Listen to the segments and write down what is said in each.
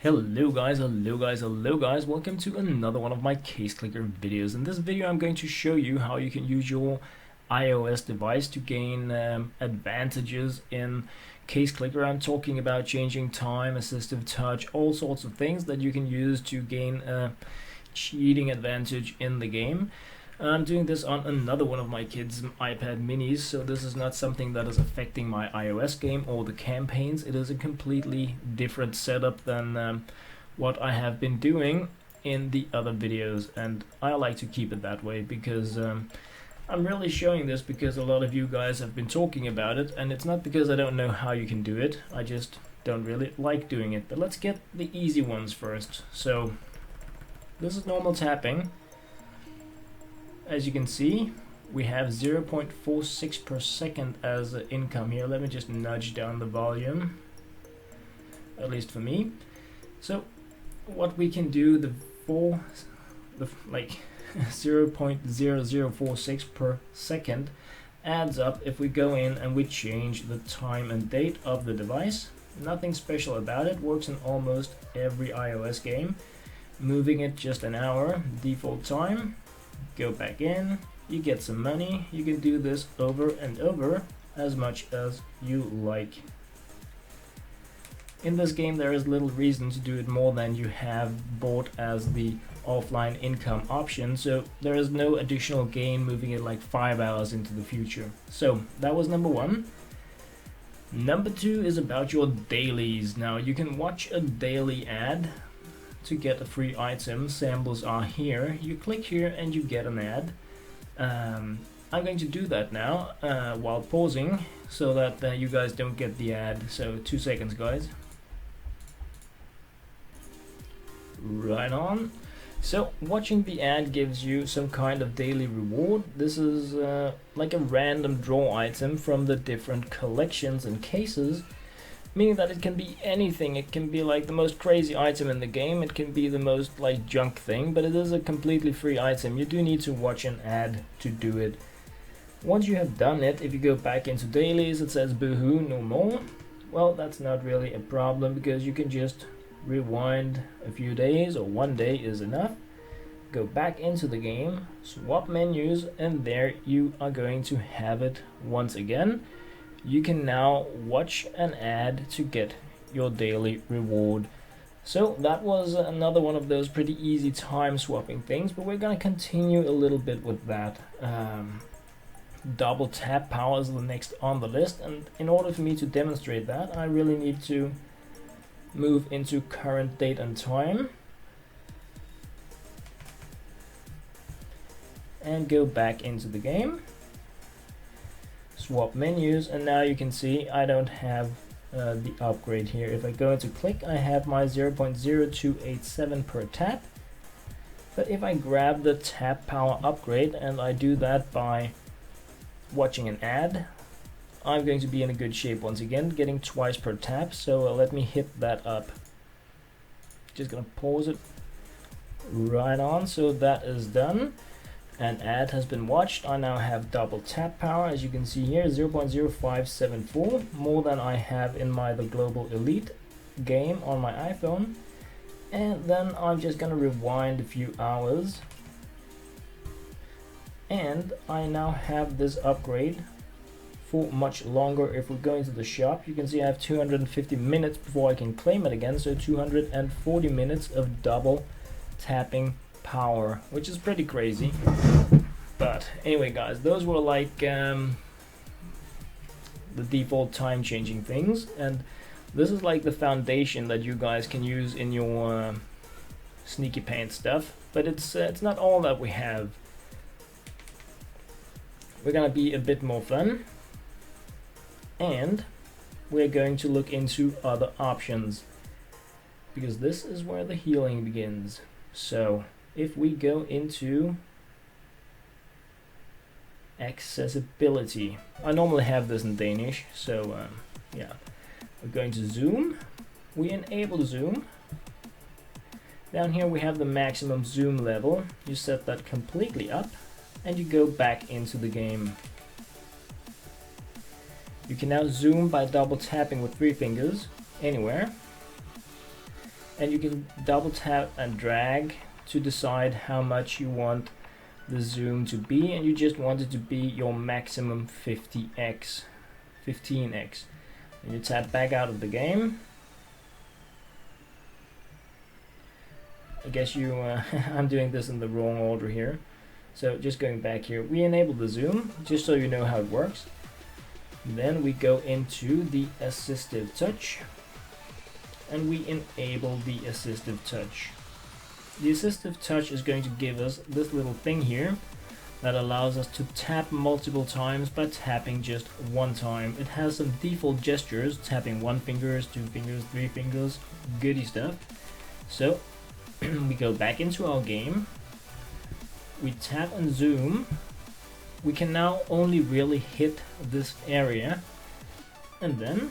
Hello guys, welcome to another one of my case clicker videos. In this video I'm going to show you how you can use your iOS device to gain advantages in case clicker. I'm talking about changing time, assistive touch, all sorts of things that you can use to gain a cheating advantage in the game. I'm doing this on another one of my kids' iPad minis, so this is not something that is affecting my iOS game or the campaigns. It is a completely different setup than what I have been doing in the other videos, and I like to keep it that way because I'm really showing this because a lot of you guys have been talking about it, and it's not because I don't know how you can do it, I just don't really like doing it. But let's get the easy ones first. So this is normal tapping. As you can see, we have 0.46 per second as income here. Let me just nudge down the volume, at least for me. So what we can do, the 0.0046 per second adds up if we go in and we change the time and date of the device. Nothing special about it, works in almost every iOS game. Moving it just an hour, default time. Go back in, you get some money. You can do this over and over as much as you like. In this game there is little reason to do it more than you have bought as the offline income option, so there is no additional gain moving it like 5 hours into the future. So that was number one. Number two is about your dailies. Now you can watch a daily ad to get a free item. Samples are here. You click here and you get an ad. I'm going to do that now while pausing so that you guys don't get the ad. So 2 seconds, guys. Right on. So watching the ad gives you some kind of daily reward. This is like a random draw item from the different collections and cases, meaning that it can be anything. It can be like the most crazy item in the game, it can be the most like junk thing, but it is a completely free item. You do need to watch an ad to do it. Once you have done it, if you go back into dailies, it says boohoo, no more. Well, that's not really a problem because you can just rewind a few days, or 1 day is enough. Go back into the game, swap menus, and there you are going to have it once again. You can now watch an ad to get your daily reward. So that was another one of those pretty easy time swapping things, but we're going to continue a little bit with that. Double tap power is the next on the list, and in order for me to demonstrate that, I really need to move into current date and time and go back into the game. Swap menus, and now you can see I don't have the upgrade here. If I go into click, I have my 0.0287 per tap, but if I grab the tap power upgrade and I do that by watching an ad, I'm going to be in a good shape once again, getting twice per tap. So let me hit that up. Just gonna pause it. Right on, so that is done. An ad has been watched. I now have double tap power, as you can see here, 0.0574, more than I have in my The Global Elite game on my iPhone. And then I'm just gonna rewind a few hours, and I now have this upgrade for much longer. If we go into the shop, you can see I have 250 minutes before I can claim it again, so 240 minutes of double tapping power, which is pretty crazy. But anyway guys, those were like the default time changing things, and this is like the foundation that you guys can use in your sneaky pants stuff, but it's not all that we have. We're gonna be a bit more fun, and we're going to look into other options, because this is where the healing begins. So if we go into accessibility, I normally have this in Danish, so yeah, we're going to zoom. We enable zoom. Down here we have the maximum zoom level. You set that completely up and you go back into the game. You can now zoom by double tapping with 3 fingers anywhere. and you can double tap and drag to decide how much you want the zoom to be, and you just want it to be your maximum 15x. And you tap back out of the game. I guess you I'm doing this in the wrong order here, so just going back here, we enable the zoom just so you know how it works. Then we go into the assistive touch and we enable the assistive touch. The assistive touch is going to give us this little thing here that allows us to tap multiple times by tapping just one time. It has some default gestures, tapping 1 finger, 2 fingers, 3 fingers, goody stuff. So we go back into our game, we tap and zoom. We can now only really hit this area, and then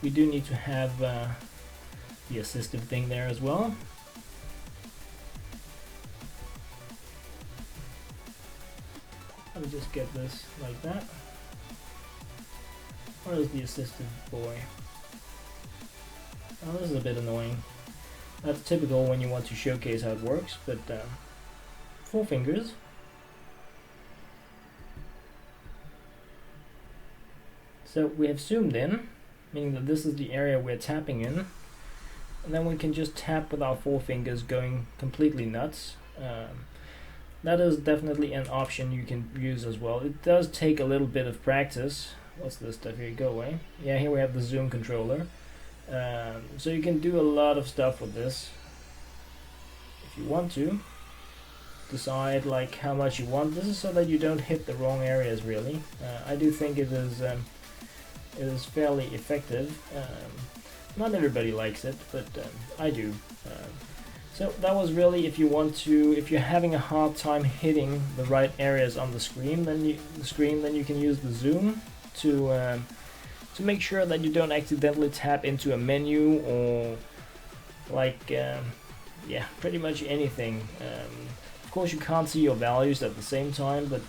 we do need to have the assistive thing there as well. Let me just get this like that. Where is the assistive boy? Oh, this is a bit annoying. That's typical when you want to showcase how it works, but 4 fingers. So we have zoomed in, meaning that this is the area we're tapping in, and then we can just tap with our 4 fingers going completely nuts. That is definitely an option you can use as well. It does take a little bit of practice. What's this stuff here? Go away. Yeah, here we have the zoom controller. So you can do a lot of stuff with this if you want to. Decide like how much you want. This is so that you don't hit the wrong areas really. I do think it is fairly effective. Not everybody likes it, but I do. So that was really if you're having a hard time hitting the right areas on the screen, then you can use the zoom to make sure that you don't accidentally tap into a menu or like yeah, pretty much anything. Of course you can't see your values at the same time, but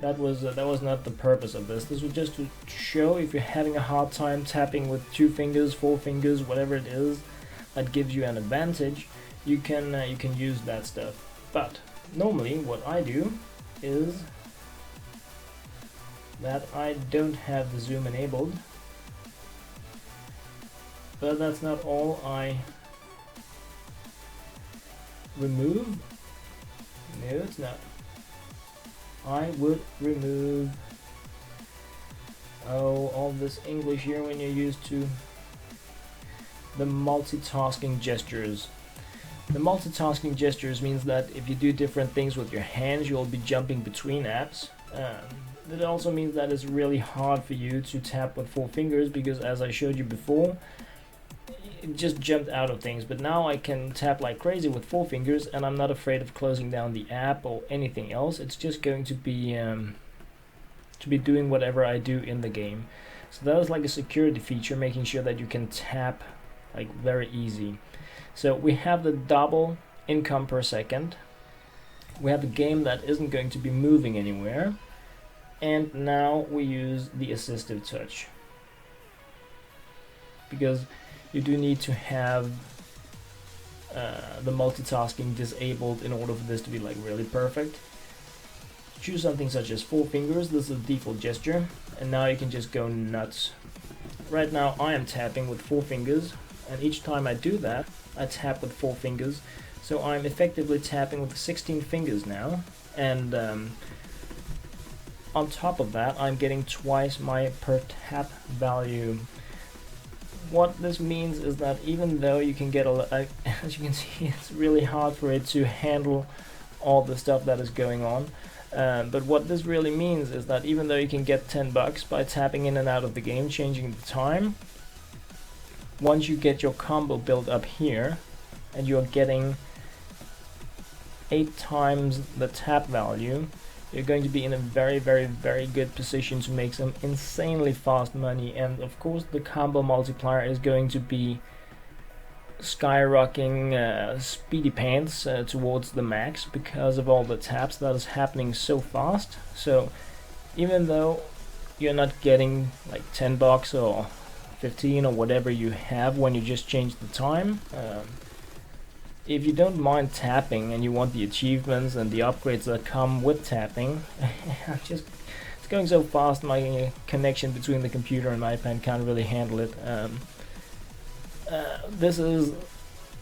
that was not the purpose of this. This was just to show if you're having a hard time tapping with 2 fingers, 4 fingers, whatever it is that gives you an advantage, you can use that stuff. But normally what I do is that I don't have the zoom enabled, but that's not all I remove. No, it's not. I would remove all this English here when you're used to the multitasking gestures. The multitasking gestures means that if you do different things with your hands, you'll be jumping between apps. It also means that it's really hard for you to tap with 4 fingers because, as I showed you before, it just jumped out of things. But now I can tap like crazy with 4 fingers and I'm not afraid of closing down the app or anything else. It's just going to be doing whatever I do in the game. So that is like a security feature, making sure that you can tap like very easy. So we have the double income per second. We have a game that isn't going to be moving anywhere. And now we use the assistive touch, because you do need to have the multitasking disabled in order for this to be like really perfect. Choose something such as 4 fingers. This is a default gesture, and now you can just go nuts. Right now I am tapping with 4 fingers, and each time I do that I tap with 4 fingers, so I'm effectively tapping with 16 fingers now, and on top of that I'm getting twice my per tap value. What this means is that even though you can get as you can see, it's really hard for it to handle all the stuff that is going on, but what this really means is that even though you can get $10 by tapping in and out of the game, changing the time, once you get your combo built up here and you're getting 8 times the tap value, you're going to be in a very good position to make some insanely fast money. And of course the combo multiplier is going to be skyrocketing speedy pants towards the max because of all the taps that is happening so fast. So even though you're not getting like $10 or 15 or whatever you have when you just change the time. If you don't mind tapping and you want the achievements and the upgrades that come with tapping, it's going so fast, my connection between the computer and my iPad can't really handle it. This is,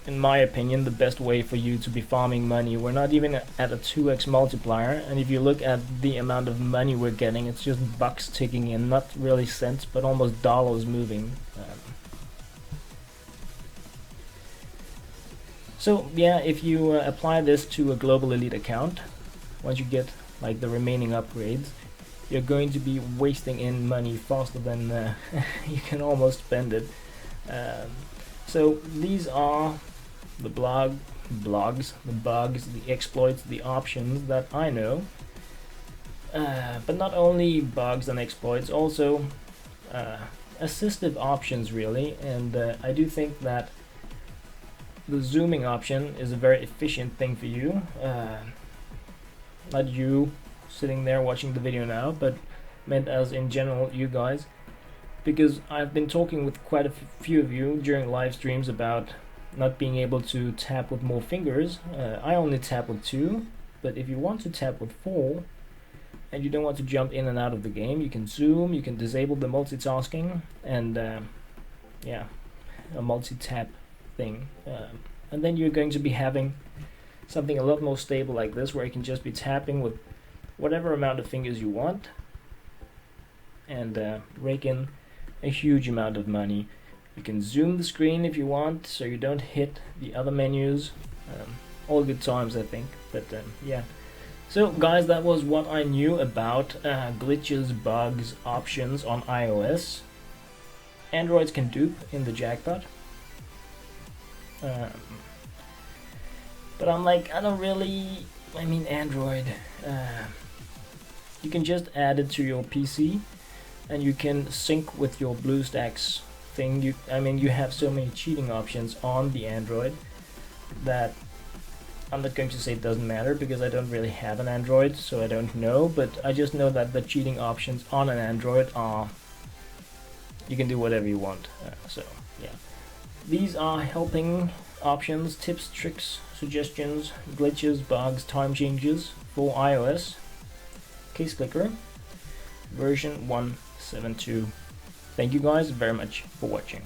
in my opinion, the best way for you to be farming money. We're not even at a 2x multiplier, and if you look at the amount of money we're getting, it's just bucks ticking in, not really cents, but almost dollars moving. So yeah, if you apply this to a Global Elite account, once you get like the remaining upgrades, you're going to be wasting in money faster than you can almost spend it. So these are the blogs, the bugs, the exploits, the options that I know. But not only bugs and exploits, also assistive options really, and I do think that the zooming option is a very efficient thing for you. Not you sitting there watching the video now, but meant as in general you guys, because I've been talking with quite a few of you during live streams about not being able to tap with more fingers. I only tap with 2, but if you want to tap with 4 and you don't want to jump in and out of the game, you can zoom, you can disable the multitasking, and yeah, a multi-tap thing, and then you're going to be having something a lot more stable like this, where you can just be tapping with whatever amount of fingers you want and rake in a huge amount of money. You can zoom the screen if you want, so you don't hit the other menus. All good times, I think. But yeah. So guys, that was what I knew about glitches, bugs, options on iOS. Androids can dupe in the jackpot. But I'm like, I don't really, I mean Android, you can just add it to your PC and you can sync with your BlueStacks thing. I mean you have so many cheating options on the Android that I'm not going to say it doesn't matter, because I don't really have an Android, so I don't know, but I just know that the cheating options on an Android are, you can do whatever you want. So yeah. These are helping options, tips, tricks, suggestions, glitches, bugs, time changes for iOS. CaseClicker version 1.7.2. Thank you guys very much for watching.